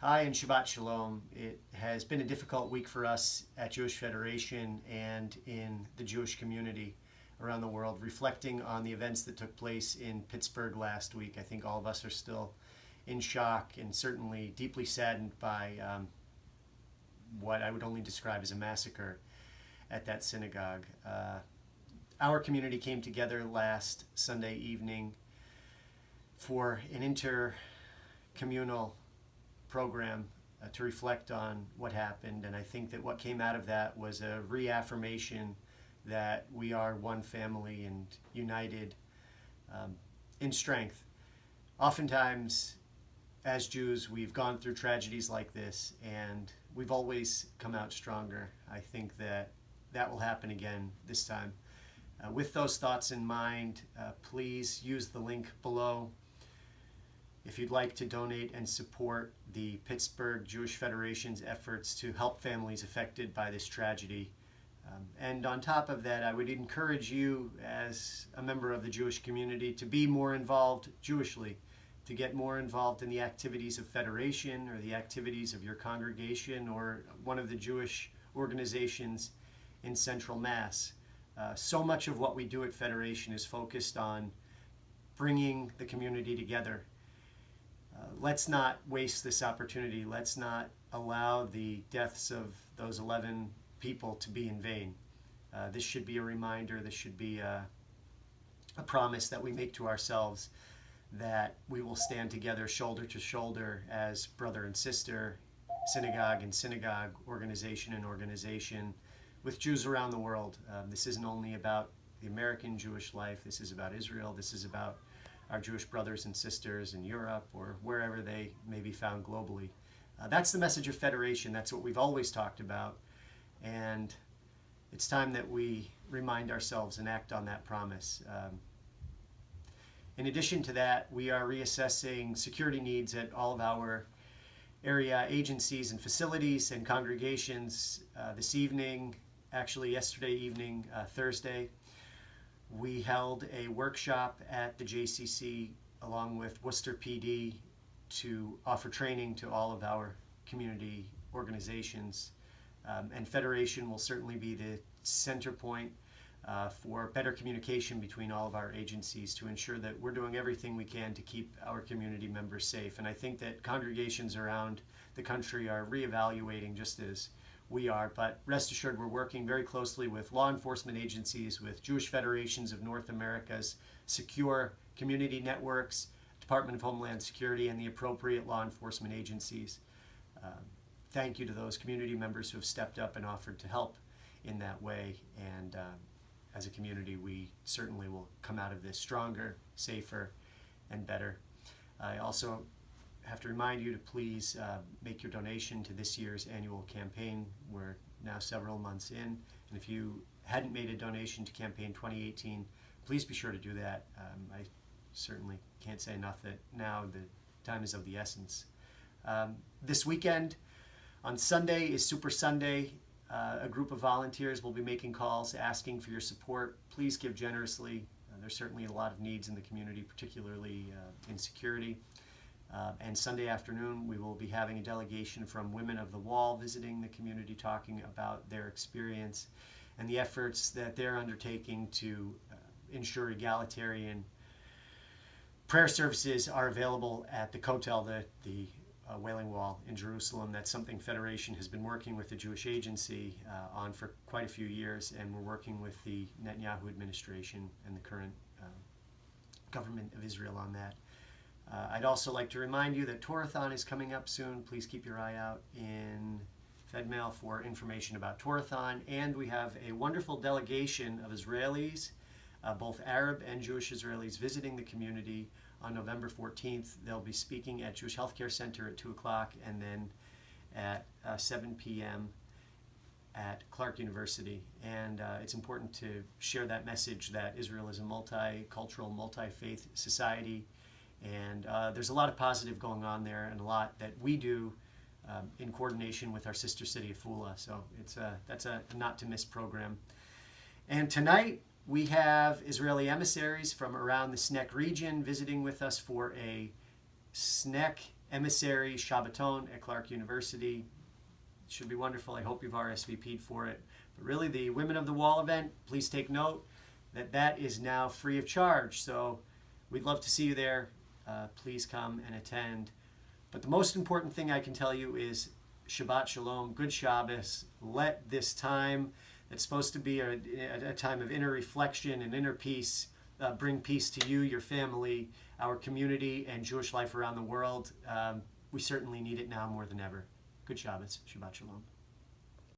Hi and Shabbat Shalom. It has been a difficult week for us at Jewish Federation and in the Jewish community around the world, reflecting on the events that took place in Pittsburgh last week. I think all of us are still in shock and certainly deeply saddened by what I would only describe as a massacre at that synagogue. Our community came together last Sunday evening for an intercommunal program to reflect on what happened, and I think that what came out of that was a reaffirmation that we are one family and united in strength. Oftentimes, as Jews, we've gone through tragedies like this, and we've always come out stronger. I think that that will happen again this time. With those thoughts in mind, please use the link below if you'd like to donate and support the Pittsburgh Jewish Federation's efforts to help families affected by this tragedy. And on top of that, I would encourage you as a member of the Jewish community to be more involved Jewishly, to get more involved in the activities of Federation or the activities of your congregation or one of the Jewish organizations in Central Mass. So much of what we do at Federation is focused on bringing the community together. Let's not waste this opportunity. Let's not allow the deaths of those 11 people to be in vain. This should be a reminder, this should be a promise that we make to ourselves that we will stand together shoulder to shoulder as brother and sister, synagogue and synagogue, organization and organization, with Jews around the world. This isn't only about the American Jewish life, this is about Israel, this is about our Jewish brothers and sisters in Europe or wherever they may be found globally. That's the message of Federation. That's what we've always talked about. And it's time that we remind ourselves and act on that promise. In addition to that, we are reassessing security needs at all of our area agencies and facilities and congregations. This evening, actually yesterday evening, Thursday, we held a workshop at the JCC along with Worcester PD to offer training to all of our community organizations. And Federation will certainly be the center point for better communication between all of our agencies to ensure that we're doing everything we can to keep our community members safe. And I think that congregations around the country are reevaluating just as we are, but rest assured we're working very closely with law enforcement agencies, with Jewish Federations of North America's secure community networks, Department of Homeland Security, and the appropriate law enforcement agencies. Thank you to those community members who have stepped up and offered to help in that way, and as a community we certainly will come out of this stronger, safer, and better. I also have to remind you to please make your donation to this year's annual campaign. We're now several months in, and if you hadn't made a donation to campaign 2018, please be sure to do that. I certainly can't say enough that now the time is of the essence. This weekend, on Sunday, is Super Sunday. A group of volunteers will be making calls asking for your support. Please give generously. There's certainly a lot of needs in the community, particularly in security. And Sunday afternoon, we will be having a delegation from Women of the Wall visiting the community, talking about their experience and the efforts that they're undertaking to ensure egalitarian prayer services are available at the Kotel, the Wailing Wall in Jerusalem. That's something Federation has been working with the Jewish Agency on for quite a few years, and we're working with the Netanyahu administration and the current government of Israel on that. I'd also like to remind you that Torathon is coming up soon. Please keep your eye out in Fedmail for information about Torathon. And we have a wonderful delegation of Israelis, both Arab and Jewish Israelis, visiting the community on November 14th. They'll be speaking at Jewish Healthcare Center at 2 o'clock and then at 7 p.m. at Clark University. And it's important to share that message that Israel is a multicultural, multi-faith society. And there's a lot of positive going on there and a lot that we do in coordination with our sister city of Fula. So that's a not to miss program. And tonight we have Israeli emissaries from around the Sneck region visiting with us for a Sneck Emissary Shabbaton at Clark University. It should be wonderful. I hope you've RSVP'd for it. But really, the Women of the Wall event, please take note that that is now free of charge. So we'd love to see you there. Please come and attend. But the most important thing I can tell you is Shabbat Shalom, good Shabbos. Let this time that's supposed to be a time of inner reflection and inner peace bring peace to you, your family, our community, and Jewish life around the world. We certainly need it now more than ever. Good Shabbos. Shabbat Shalom.